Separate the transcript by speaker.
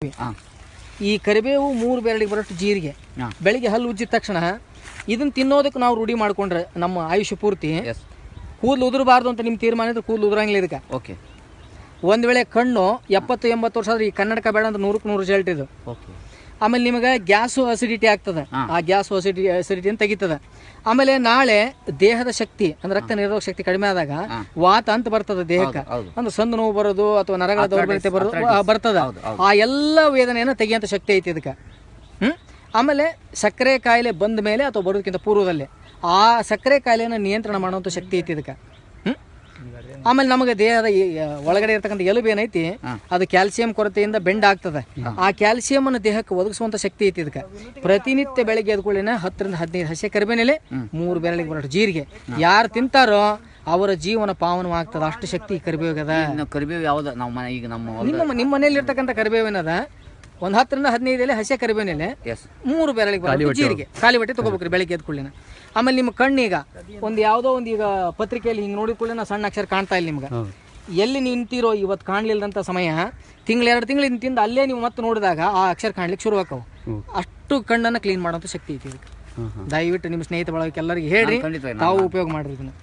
Speaker 1: ಈ ಕರಿಬೇವು 3 ಬೆರಳಿಗೆ ಬರೋಷ್ಟು ಜೀರಿಗೆ ಬೆಳಿಗ್ಗೆ ಹಲ್ಲು ಉಜ್ಜಿದ ತಕ್ಷಣ ಇದನ್ನ ತಿನ್ನೋದಕ್ಕೆ ನಾವು ರೂಢಿ ಮಾಡ್ಕೊಂಡ್ರೆ ನಮ್ಮ ಆಯುಷ್ಯ ಪೂರ್ತಿ ಕೂದಲು ಉದುರಬಾರ್ದು ಅಂತ ನಿಮ್ಮ ತೀರ್ಮಾನ ಇದ್ರೆ ಕೂದಲು ಉದುರಂಗಿಲ್ಲ ಇದಕ್ಕೆ.
Speaker 2: ಓಕೆ.
Speaker 1: ಒಂದು ವೇಳೆ ಕಣ್ಣು 70-80 ವರ್ಷ ಆದ್ರೆ ಈ ಕನ್ನಡಕ ಬೇಡ ಅಂತ 100ಕ್ಕೆ 100 ರಿಸಲ್ಟ್ ಇದು. ಆಮೇಲೆ ನಿಮಗೆ ಗ್ಯಾಸು ಅಸಿಡಿಟಿ ಆಗ್ತದೆ, ಆ ಗ್ಯಾಸು ಅಸಿಡಿಟಿಯನ್ನು ತೆಗಿತದೆ. ಆಮೇಲೆ ನಾಳೆ ದೇಹದ ಶಕ್ತಿ ಅಂದ್ರೆ ರಕ್ತ ನಿರೋಧಕ ಶಕ್ತಿ ಕಡಿಮೆ ಆದಾಗ ವಾತ ಅಂತ ಬರ್ತದೆ ದೇಹಕ್ಕೆ, ಅಂದ್ರೆ ಸಂದು ನೋವು ಬರೋದು ಅಥವಾ ನರಗಳ ದೌರ್ಬಲ್ಯತೆ ಬರ್ತದೆ. ಆ ಎಲ್ಲ ವೇದನೆಯನ್ನು ತೆಗಿಯಂತ ಶಕ್ತಿ ಐತಿ ಇದಕ್ಕೆ. ಆಮೇಲೆ ಸಕ್ಕರೆ ಕಾಯಿಲೆ ಬಂದ ಮೇಲೆ ಅಥವಾ ಬರೋದಕ್ಕಿಂತ ಪೂರ್ವದಲ್ಲಿ ಆ ಸಕ್ಕರೆ ಕಾಯಿಲೆಯನ್ನು ನಿಯಂತ್ರಣ ಮಾಡುವಂಥ ಶಕ್ತಿ ಐತಿ ಇದಕ್ಕೆ. ಆಮೇಲೆ ನಮಗೆ ದೇಹದ ಒಳಗಡೆ ಇರ್ತಕ್ಕಂಥ ಎಲುಬು ಏನೈತಿ ಅದು ಕ್ಯಾಲ್ಸಿಯಂ ಕೊರತೆಯಿಂದ ಬೆಂಡ್ ಆಗ್ತದೆ. ಆ ಕ್ಯಾಲ್ಸಿಯಂ ಅನ್ನು ದೇಹಕ್ಕೆ ಒದಗಿಸುವಂತ ಶಕ್ತಿ ಐತಿ ಇದಕ್ಕೆ. ಪ್ರತಿನಿತ್ಯ ಬೆಳಗ್ಗೆ ಎದ್ಕೊಳ್ಳಿನ 10-15 ಹಸಿ ಕರಿಬೇನೆಲೆ 3 ಬೆರಳಿಗೆ ಬರೋಷ್ಟು ಜೀರಿಗೆ ಯಾರು ತಿಂತಾರೋ ಅವರ ಜೀವನ ಪಾವನವಾಗ್ತದೆ. ಅಷ್ಟು ಶಕ್ತಿ ಕರಿಬೇವದ.
Speaker 2: ಕರಿಬೇವು ಯಾವ್ದು ಈಗ
Speaker 1: ನಿಮ್ಮ ಮನೆಯಲ್ಲಿ ಇರ್ತಕ್ಕಂಥ ಕರಿಬೇವಿನದ ಒಂದು 10-15 ಎಲೆ ಹಸಿ ಕರಿಬೇನೆಲೆ 3 ಬೆರಳಿಗೆ ಬರೋಷ್ಟು ಜೀರಿಗೆ ಖಾಲಿ ಹೊಟ್ಟೆ ತಗೋಬೇಕ್ರಿ ಬೆಳಗ್ಗೆ ಎದ್ಕೊಳ್ಳಿನ. ಆಮೇಲೆ ನಿಮ್ಮ ಕಣ್ಣೀಗ ಒಂದು ಯಾವುದೋ ಒಂದು ಈಗ ಪತ್ರಿಕೆಯಲ್ಲಿ ಹಿಂಗೆ ನೋಡಿದ ಕೂಡಲೇ ಸಣ್ಣ ಅಕ್ಷರ ಕಾಣ್ತಾ ಇಲ್ಲ ನಿಮ್ಗೆ. ಎಲ್ಲಿ ನಿಂತಿರೋ ಇವತ್ತು ಕಾಣಲಿಲ್ಲದಂಥ ಸಮಯ 2 ತಿಂಗಳು ನಿಂತಿಂದ ಅಲ್ಲೇ ನೀವು ಮತ್ತೆ ನೋಡಿದಾಗ ಆ ಅಕ್ಷರ ಕಾಣ್ಲಿಕ್ಕೆ ಶುರು ಆಕವು. ಅಷ್ಟು ಕಣ್ಣನ್ನು ಕ್ಲೀನ್ ಮಾಡೋಂಥ ಶಕ್ತಿ ಐತಿ ಇದಕ್ಕೆ. ದಯವಿಟ್ಟು ನಿಮ್ಮ ಸ್ನೇಹಿತ ಬಳಗಕ್ಕೆ ಎಲ್ಲರಿಗೆ ಹೇಳ್ರಿ, ತಾವು ಉಪಯೋಗ ಮಾಡ್ರಿ ಇದನ್ನು.